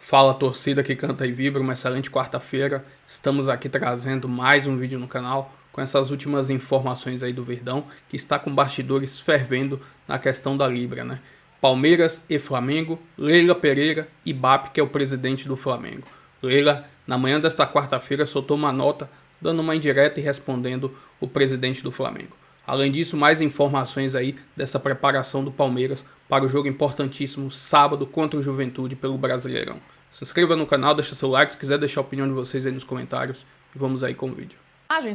Fala torcida que canta e vibra, uma excelente quarta-feira. Estamos aqui trazendo mais um vídeo no canal com essas últimas informações aí do Verdão, que está com bastidores fervendo na questão da Libra, né? Palmeiras e Flamengo, Leila Pereira e BAP, que é o presidente do Flamengo. Leila, na manhã desta quarta-feira, soltou uma nota dando uma indireta e respondendo o presidente do Flamengo. Além disso, mais informações aí dessa preparação do Palmeiras para o jogo importantíssimo sábado contra o Juventude pelo Brasileirão. Se inscreva no canal, deixa seu like, se quiser deixar a opinião de vocês aí nos comentários e vamos aí com o vídeo.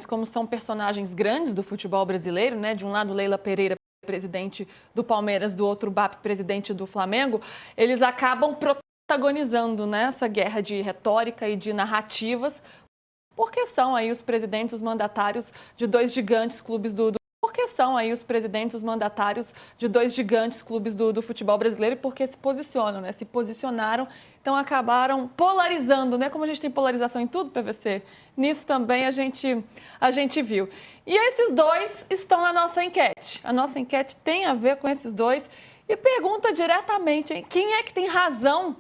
Como são personagens grandes do futebol brasileiro, né? De um lado Leila Pereira, presidente do Palmeiras, do outro BAP, presidente do Flamengo, eles acabam protagonizando nessa guerra de retórica e de narrativas, porque são aí os presidentes, os mandatários de dois gigantes clubes porque são aí os presidentes, os mandatários de dois gigantes clubes do futebol brasileiro e porque se posicionam, né? Se posicionaram, então acabaram polarizando, né? Como a gente tem polarização em tudo, PVC, nisso também a gente viu. E esses dois estão na nossa enquete. A nossa enquete tem a ver com esses dois e pergunta diretamente, hein, quem é que tem razão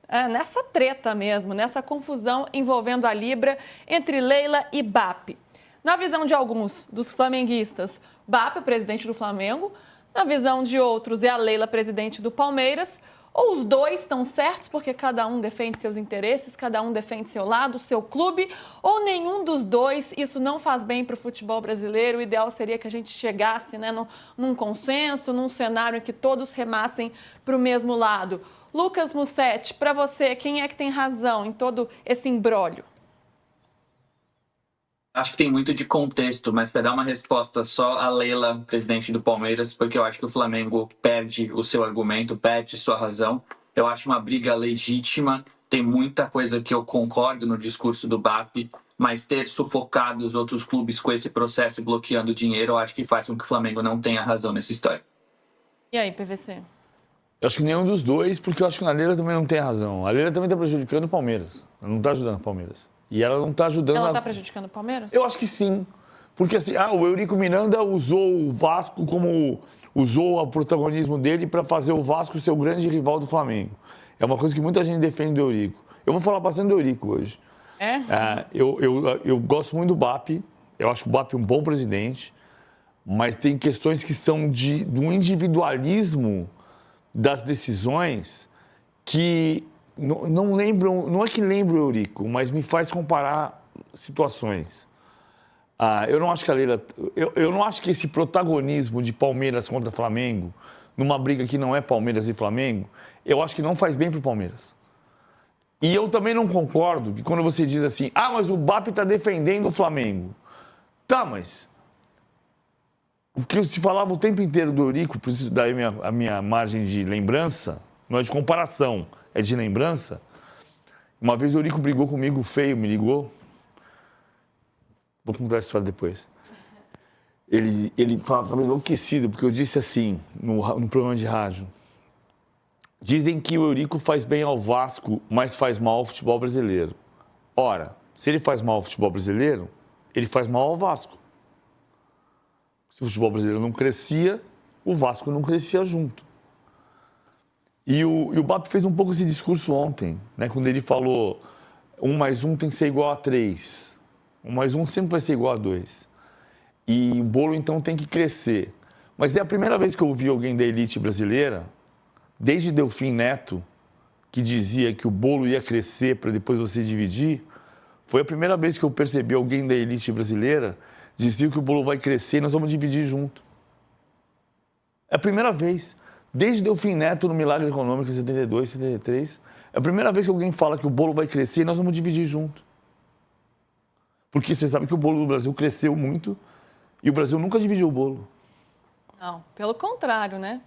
nessa treta mesmo, nessa confusão envolvendo a Libra entre Leila e BAP. Na visão de alguns dos flamenguistas, BAP, presidente do Flamengo. Na visão de outros, é a Leila, presidente do Palmeiras. Ou os dois estão certos, porque cada um defende seus interesses, cada um defende seu lado, seu clube. Ou nenhum dos dois, isso não faz bem para o futebol brasileiro. O ideal seria que a gente chegasse, né, num consenso, num cenário em que todos remassem para o mesmo lado. Lucas Mussetti, para você, quem é que tem razão em todo esse imbróglio? Acho que tem muito de contexto, mas para dar uma resposta só a Leila, presidente do Palmeiras, porque eu acho que o Flamengo perde o seu argumento, perde sua razão. Eu acho uma briga legítima, tem muita coisa que eu concordo no discurso do BAP, mas ter sufocado os outros clubes com esse processo bloqueando dinheiro, eu acho que faz com que o Flamengo não tenha razão nessa história. E aí, PVC? Eu acho que nenhum dos dois, porque eu acho que a Leila também não tem razão. A Leila também está prejudicando o Palmeiras, ela não está ajudando o Palmeiras. E ela não está ajudando... Ela está prejudicando o Palmeiras? Eu acho que sim. Porque assim, o Eurico Miranda usou o Vasco como... Usou o protagonismo dele para fazer o Vasco ser o grande rival do Flamengo. É uma coisa que muita gente defende do Eurico. Eu vou falar bastante do Eurico hoje. Eu gosto muito do BAP. Eu acho o BAP um bom presidente. Mas tem questões que são do individualismo das decisões que... Não lembram, não é que lembro o Eurico, mas me faz comparar situações. Eu não acho que a Leila, eu não acho que esse protagonismo de Palmeiras contra Flamengo, numa briga que não é Palmeiras e Flamengo, eu acho que não faz bem para o Palmeiras. E eu também não concordo que quando você diz assim, mas o BAP está defendendo o Flamengo. Tá, mas o que se falava o tempo inteiro do Eurico, por isso daí a minha margem de lembrança, não é de comparação, é de lembrança. Uma vez o Eurico brigou comigo, feio, me ligou. Vou contar a história depois. Ele estava enlouquecido, porque eu disse assim, no programa de rádio. Dizem que o Eurico faz bem ao Vasco, mas faz mal ao futebol brasileiro. Ora, se ele faz mal ao futebol brasileiro, ele faz mal ao Vasco. Se o futebol brasileiro não crescia, o Vasco não crescia junto. E o BAP fez um pouco esse discurso ontem, né? Quando ele falou 1 mais 1 tem que ser igual a 3. 1 mais 1 sempre vai ser igual a 2. E o bolo, então, tem que crescer. Mas é a primeira vez que eu ouvi alguém da elite brasileira, desde Delfim Neto, que dizia que o bolo ia crescer para depois você dividir, foi a primeira vez que eu percebi alguém da elite brasileira dizer que o bolo vai crescer e nós vamos dividir junto. É a primeira vez. Desde Delfim Neto, no Milagre Econômico, em 72, 73, é a primeira vez que alguém fala que o bolo vai crescer e nós vamos dividir junto. Porque você sabe que o bolo do Brasil cresceu muito e o Brasil nunca dividiu o bolo. Não, pelo contrário, né?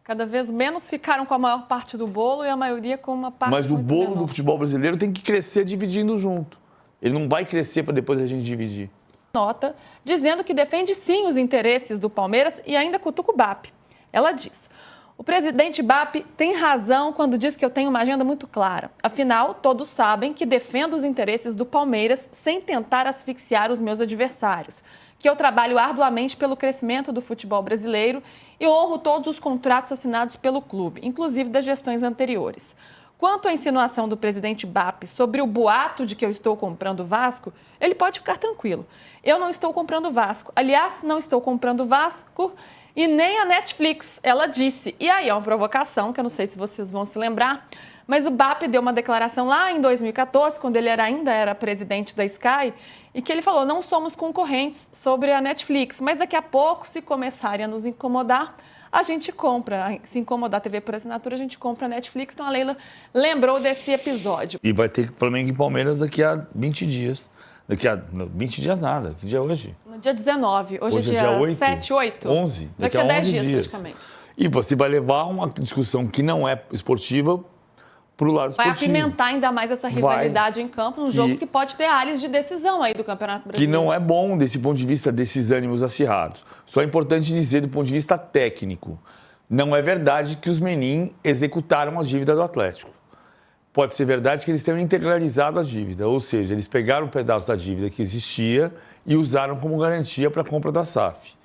Cada vez menos ficaram com a maior parte do bolo e a maioria com uma parte Mas o muito bolo menor. do futebol brasileiro tem que crescer dividindo junto. Ele não vai crescer para depois a gente dividir. Nota dizendo que defende sim os interesses do Palmeiras e ainda cutuca o BAP. Ela diz... O presidente BAP tem razão quando diz que eu tenho uma agenda muito clara. Afinal, todos sabem que defendo os interesses do Palmeiras sem tentar asfixiar os meus adversários. Que eu trabalho arduamente pelo crescimento do futebol brasileiro e honro todos os contratos assinados pelo clube, inclusive das gestões anteriores. Quanto à insinuação do presidente BAP sobre o boato de que eu estou comprando o Vasco, ele pode ficar tranquilo. Eu não estou comprando o Vasco. Aliás, não estou comprando o Vasco e nem a Netflix, ela disse. E aí é uma provocação, que eu não sei se vocês vão se lembrar, mas o BAP deu uma declaração lá em 2014, quando ele ainda era presidente da Sky, e que ele falou, não somos concorrentes sobre a Netflix, mas daqui a pouco, se começarem a nos incomodar, a gente compra. Se incomodar a TV por assinatura, a gente compra a Netflix. Então a Leila lembrou desse episódio. E vai ter Flamengo e Palmeiras daqui a 20 dias. Daqui a 20 dias nada. Que dia é hoje? No dia 19. Hoje é dia 8? 7, 8? 11. Daqui a 10 dias, praticamente. E você vai levar uma discussão que não é esportiva para o lado esportivo. Vai apimentar ainda mais essa rivalidade em campo, num jogo que pode ter áreas de decisão aí do Campeonato Brasileiro. Que não é bom desse ponto de vista desses ânimos acirrados. Só é importante dizer do ponto de vista técnico. Não é verdade que os Menin executaram a dívida do Atlético. Pode ser verdade que eles tenham integralizado a dívida, ou seja, eles pegaram um pedaço da dívida que existia e usaram como garantia para a compra da SAF.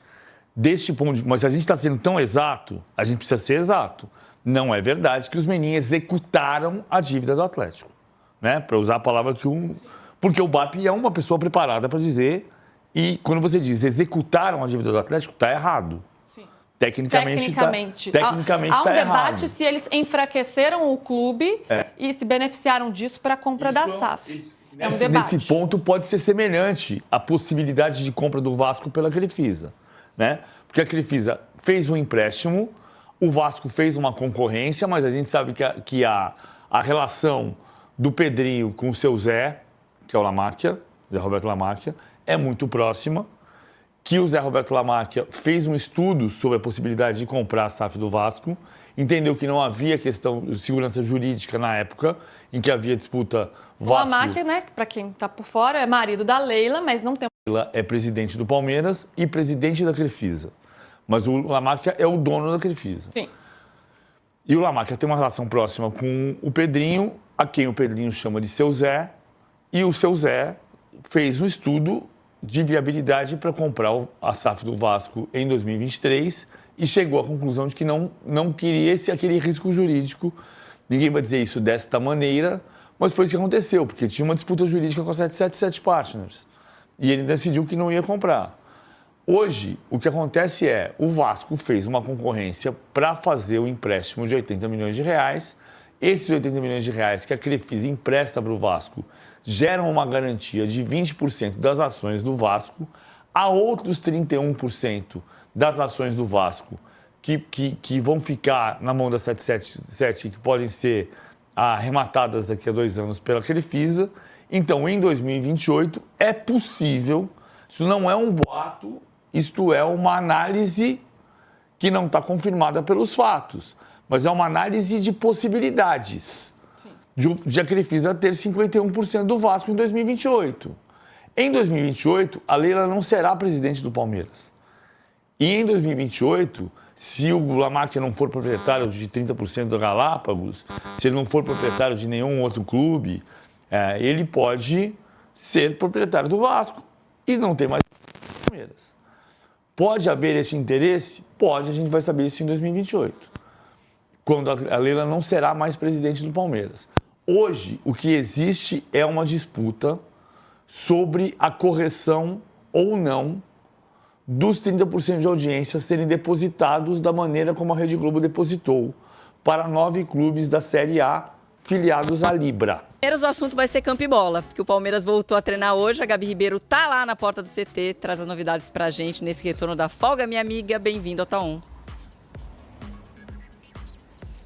Deste ponto de... Mas se a gente está sendo tão exato, a gente precisa ser exato. Não é verdade que os Menin executaram a dívida do Atlético, né? Para usar a palavra que Porque o BAP é uma pessoa preparada para dizer, e quando você diz executaram a dívida do Atlético, está errado. Sim. Tecnicamente está errado. Há um debate se eles enfraqueceram o clube e se beneficiaram disso para a compra da SAF. É um debate. Nesse ponto pode ser semelhante à possibilidade de compra do Vasco pela Crefisa, né? Porque a Crefisa fez um empréstimo, o Vasco fez uma concorrência, mas a gente sabe que a relação do Pedrinho com o seu Zé, que é o Lamáquia, Zé Roberto Lamáquia, é muito próxima, que o Zé Roberto Lamáquia fez um estudo sobre a possibilidade de comprar a SAF do Vasco, entendeu que não havia questão de segurança jurídica na época, em que havia disputa Vasco... O Lamáquia, né, para quem está por fora, é marido da Leila, mas não tem... Leila é presidente do Palmeiras e presidente da Crefisa. Mas o Lamáquia é o dono da Crefisa. Sim. E o Lamáquia tem uma relação próxima com o Pedrinho, a quem o Pedrinho chama de seu Zé, e o seu Zé fez um estudo de viabilidade para comprar a SAF do Vasco em 2023 e chegou à conclusão de que não queria aquele risco jurídico. Ninguém vai dizer isso desta maneira, mas foi isso que aconteceu, porque tinha uma disputa jurídica com a 777 Partners. E ele decidiu que não ia comprar. Hoje, o que acontece é, o Vasco fez uma concorrência para fazer o empréstimo de 80 milhões de reais. Esses 80 milhões de reais que a Crefisa empresta para o Vasco geram uma garantia de 20% das ações do Vasco. Há outros 31% das ações do Vasco que vão ficar na mão da 777 e que podem ser arrematadas daqui a 2 anos pela Crefisa. Então, em 2028, é possível, isso não é um boato, isto é uma análise que não está confirmada pelos fatos, mas é uma análise de possibilidades de a Crefisa ter 51% do Vasco em 2028. Em 2028, a Leila não será presidente do Palmeiras. E em 2028, se o Lamáquia não for proprietário de 30% da Galápagos, se ele não for proprietário de nenhum outro clube, ele pode ser proprietário do Vasco e não ter mais Palmeiras. Pode haver esse interesse? Pode, a gente vai saber isso em 2028, quando a Leila não será mais presidente do Palmeiras. Hoje, o que existe é uma disputa sobre a correção ou não dos 30% de audiência serem depositados da maneira como a Rede Globo depositou para 9 clubes da Série A filiados à Libra. O assunto vai ser campo e bola, porque o Palmeiras voltou a treinar hoje, a Gabi Ribeiro tá lá na porta do CT, traz as novidades pra gente nesse retorno da folga, minha amiga, bem-vindo ao Tá1.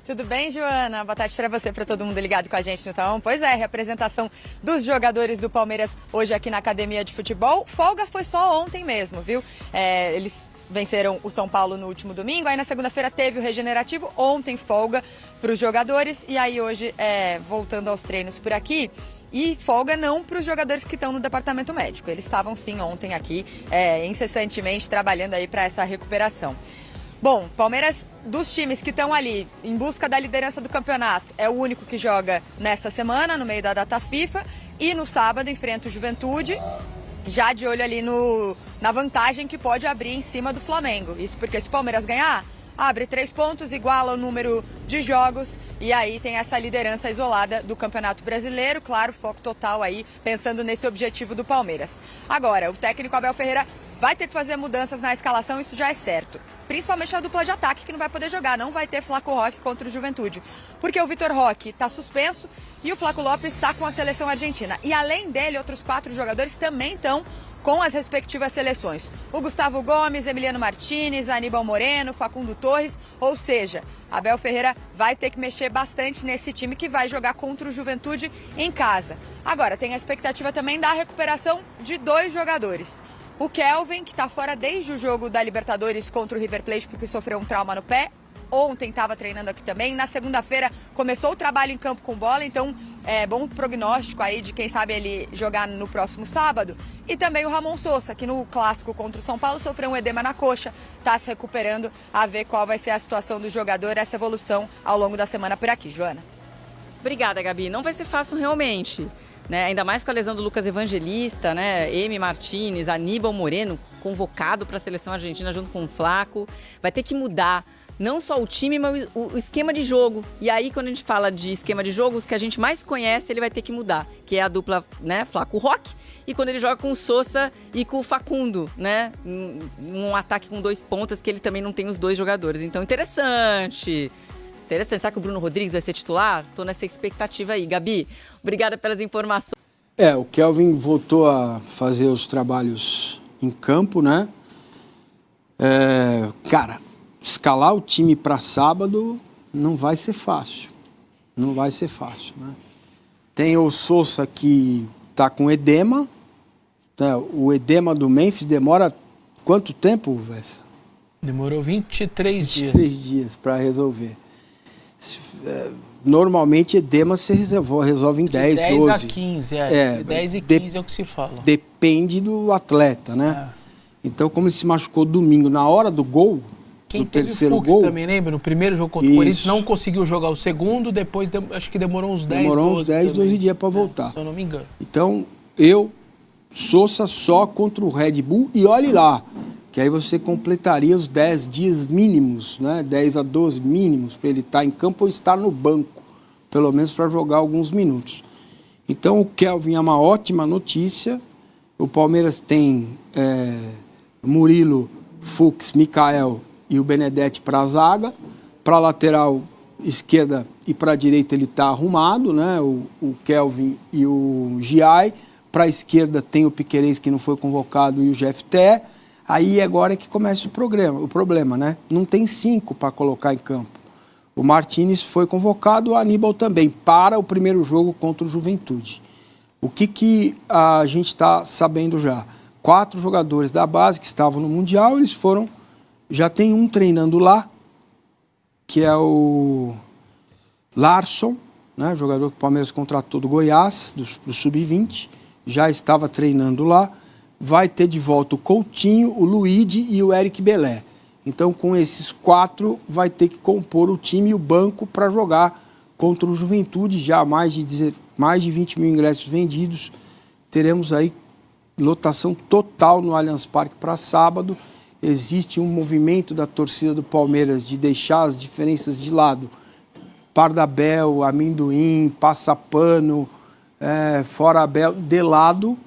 Tudo bem, Joana? Boa tarde para você, para todo mundo ligado com a gente no Tá1. Pois é, representação dos jogadores do Palmeiras hoje aqui na Academia de Futebol. Folga foi só ontem mesmo, viu? Eles venceram o São Paulo no último domingo, aí na segunda-feira teve o regenerativo, ontem folga para os jogadores e aí hoje voltando aos treinos por aqui. E folga não para os jogadores que estão no departamento médico. Eles estavam sim ontem aqui, incessantemente trabalhando aí para essa recuperação. Bom, Palmeiras, dos times que estão ali em busca da liderança do campeonato, é o único que joga nessa semana, no meio da data FIFA, e no sábado enfrenta o Juventude, já de olho ali na vantagem que pode abrir em cima do Flamengo. Isso porque se o Palmeiras ganhar, abre 3 pontos, iguala o número de jogos e aí tem essa liderança isolada do Campeonato Brasileiro. Claro, foco total aí, pensando nesse objetivo do Palmeiras. Agora, o técnico Abel Ferreira vai ter que fazer mudanças na escalação, isso já é certo. Principalmente a dupla de ataque, que não vai poder jogar. Não vai ter Flaco Roque contra o Juventude. Porque o Vitor Roque está suspenso e o Flaco Lopes está com a seleção argentina. E além dele, outros 4 jogadores também estão com as respectivas seleções. O Gustavo Gomes, Emiliano Martinez, Aníbal Moreno, Facundo Torres. Ou seja, Abel Ferreira vai ter que mexer bastante nesse time que vai jogar contra o Juventude em casa. Agora, tem a expectativa também da recuperação de 2 jogadores. O Kelvin, que está fora desde o jogo da Libertadores contra o River Plate, porque sofreu um trauma no pé. Ontem estava treinando aqui também. Na segunda-feira começou o trabalho em campo com bola, então é bom prognóstico aí de quem sabe ele jogar no próximo sábado. E também o Ramon Sousa, que no clássico contra o São Paulo sofreu um edema na coxa, está se recuperando, a ver qual vai ser a situação do jogador, essa evolução ao longo da semana por aqui. Joana. Obrigada, Gabi. Não vai ser fácil realmente. Né? Ainda mais com a lesão do Lucas Evangelista, né? Emi Martinez, Aníbal Moreno, convocado para a seleção argentina junto com o Flaco. Vai ter que mudar não só o time, mas o esquema de jogo. E aí, quando a gente fala de esquema de jogo, os que a gente mais conhece, ele vai ter que mudar. Que é a dupla, né, Flaco Roque. E quando ele joga com o Sousa e com o Facundo, né? Um ataque com 2 pontas, que ele também não tem os 2 jogadores. Então, interessante. Será que o Bruno Rodrigues vai ser titular? Tô nessa expectativa aí. Gabi, obrigada pelas informações. O Kelvin voltou a fazer os trabalhos em campo, né? Cara, escalar o time para sábado não vai ser fácil. Não vai ser fácil, né? Tem o Sousa que tá com edema. Tá? O edema do Memphis demora quanto tempo, Vessa? Demorou 23 dias. 23 dias para resolver. Normalmente edema se resolve em 10, 12. 10 a 15, 10 e 15 é o que se fala. Depende do atleta, né? Então, como ele se machucou domingo na hora do gol, Quem no teve terceiro Fux gol... também, lembra? No primeiro jogo contra o Corinthians, não conseguiu jogar o segundo, depois acho que demorou uns 10, Demorou 12 uns 10, também. 12 dias para voltar. Se eu não me engano. Então, Sousa só contra o Red Bull e olhe lá, que aí você completaria os 10 dias mínimos, né? 10 a 12 mínimos para ele estar em campo ou estar no banco, pelo menos para jogar alguns minutos. Então o Kelvin é uma ótima notícia. O Palmeiras tem Murilo, Fux, Mikael e o Benedetti para a zaga. Para a lateral esquerda e para a direita ele está arrumado, né? O Kelvin e o Giai. Para a esquerda tem o Piquerez, que não foi convocado, e o Jefté. Aí agora é que começa o problema, né? Não tem 5 para colocar em campo. O Martinez foi convocado, o Aníbal também, para o primeiro jogo contra o Juventude. O que a gente está sabendo já? 4 jogadores da base que estavam no Mundial, eles foram... Já tem um treinando lá, que é o Larson, né? Jogador que o Palmeiras contratou do Goiás, do Sub-20, já estava treinando lá. Vai ter de volta o Coutinho, o Luigi e o Eric Belé. Então, com esses 4, vai ter que compor o time e o banco para jogar contra o Juventude. Já mais de 20 mil ingressos vendidos. Teremos aí lotação total no Allianz Parque para sábado. Existe um movimento da torcida do Palmeiras de deixar as diferenças de lado. Pardabel, amendoim, passapano, fora Abel, de lado,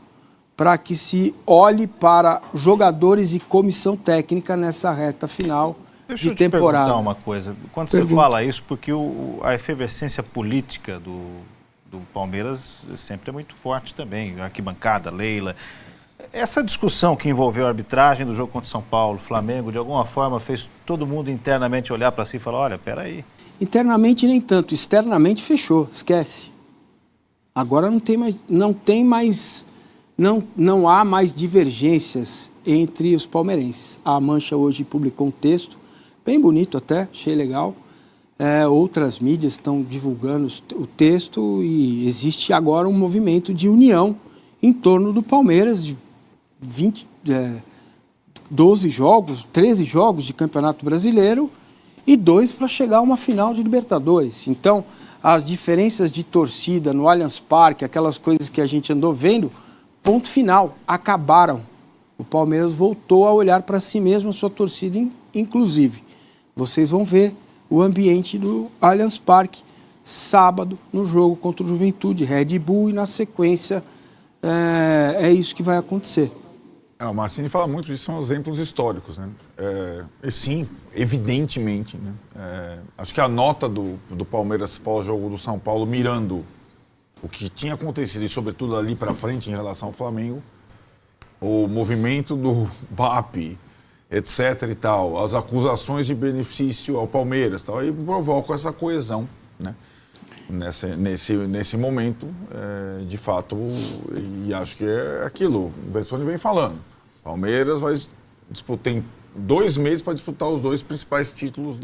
para que se olhe para jogadores e comissão técnica nessa reta final Deixa de temporada. Deixa eu te perguntar uma coisa. Quando você fala isso, porque a efervescência política do Palmeiras sempre é muito forte também. Arquibancada, Leila. Essa discussão que envolveu a arbitragem do jogo contra o São Paulo, Flamengo, de alguma forma fez todo mundo internamente olhar para si e falar, olha, peraí. Internamente nem tanto, externamente fechou, esquece. Agora não há mais divergências entre os palmeirenses. A Mancha hoje publicou um texto, bem bonito até, achei legal. Outras mídias estão divulgando o texto e existe agora um movimento de união em torno do Palmeiras, de 12 jogos, 13 jogos de Campeonato Brasileiro e 2 para chegar a uma final de Libertadores. Então, as diferenças de torcida no Allianz Parque, aquelas coisas que a gente andou vendo, ponto final, acabaram. O Palmeiras voltou a olhar para si mesmo, a sua torcida inclusive. vocês vão ver o ambiente do Allianz Parque sábado no jogo contra o Juventude, Red Bull, e na sequência é isso que vai acontecer. O Mancini fala muito disso, são exemplos históricos, né? E sim, evidentemente, né? Acho que a nota do Palmeiras pós-jogo do São Paulo, mirando o que tinha acontecido e sobretudo ali para frente em relação ao Flamengo, o movimento do BAP, etc e tal, as acusações de benefício ao Palmeiras, tal, aí provocam essa coesão, né? Nesse momento, de fato, e acho que é aquilo, o Vessone vem falando. Palmeiras tem 2 meses para disputar os 2 principais títulos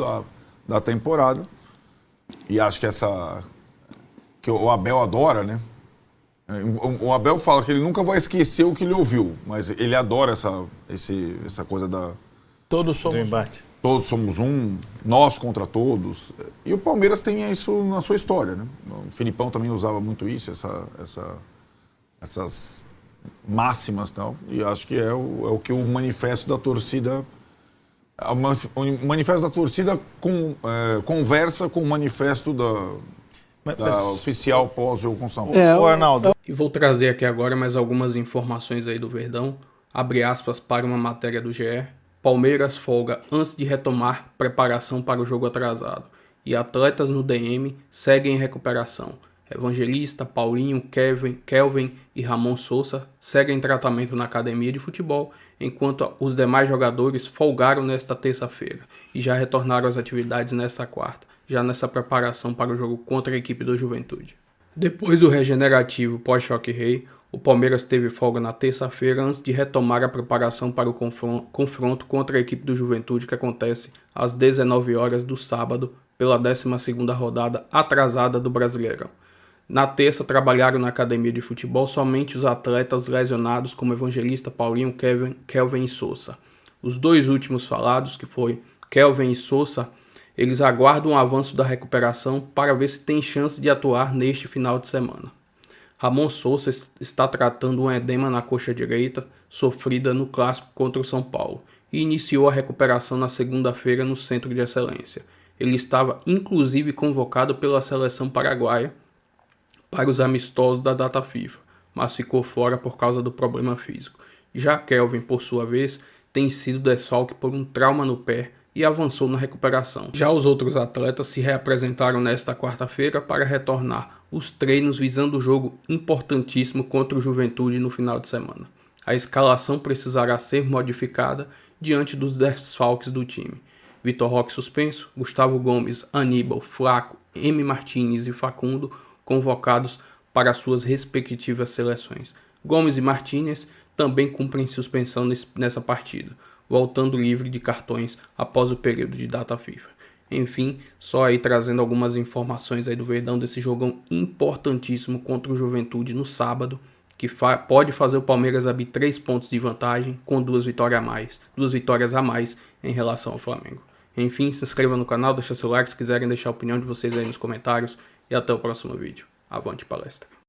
da temporada. E acho que o Abel adora, né? O Abel fala que ele nunca vai esquecer o que ele ouviu, mas ele adora essa coisa da... Todos somos embate. Todos somos um, nós contra todos. E o Palmeiras tem isso na sua história, né? O Filipão também usava muito isso, essas máximas e tal. E acho que é o que o manifesto da torcida... O manifesto da torcida conversa com o manifesto da oficial pós-jogo com São Paulo. Arnaldo. E vou trazer aqui agora mais algumas informações aí do Verdão. Abre aspas para uma matéria do GE. Palmeiras folga antes de retomar preparação para o jogo atrasado. E atletas no DM seguem em recuperação. Evangelista, Paulinho, Kelvin e Ramon Sousa seguem tratamento na academia de futebol, enquanto os demais jogadores folgaram nesta terça-feira e já retornaram às atividades nesta quarta, já nessa preparação para o jogo contra a equipe do Juventude. Depois do regenerativo pós-choque rei, o Palmeiras teve folga na terça-feira antes de retomar a preparação para o confronto contra a equipe do Juventude, que acontece às 19 horas do sábado pela 12ª rodada atrasada do Brasileirão. Na terça, trabalharam na academia de futebol somente os atletas lesionados como Evangelista, Paulinho, Kelvin e Sousa. Os 2 últimos falados, que foi Kelvin e Sousa, eles aguardam o avanço da recuperação para ver se tem chance de atuar neste final de semana. Ramon Sousa está tratando um edema na coxa direita, sofrida no clássico contra o São Paulo, e iniciou a recuperação na segunda-feira no Centro de Excelência. Ele estava inclusive convocado pela seleção paraguaia para os amistosos da data FIFA, mas ficou fora por causa do problema físico. Já Kelvin, por sua vez, tem sido desfalque por um trauma no pé e avançou na recuperação. Já os outros atletas se reapresentaram nesta quarta-feira para retornar os treinos visando o jogo importantíssimo contra o Juventude no final de semana. A escalação precisará ser modificada diante dos desfalques do time. Vitor Roque suspenso, Gustavo Gomes, Aníbal, Flaco, M. Martínez e Facundo convocados para suas respectivas seleções. Gomes e Martínez também cumprem suspensão nessa partida, voltando livre de cartões após o período de data FIFA. Enfim, só aí trazendo algumas informações aí do Verdão desse jogão importantíssimo contra o Juventude no sábado, que pode fazer o Palmeiras abrir 3 pontos de vantagem com 2 vitórias a mais em relação ao Flamengo. Enfim, se inscreva no canal, deixa seu like se quiserem deixar a opinião de vocês aí nos comentários e até o próximo vídeo. Avante palestra!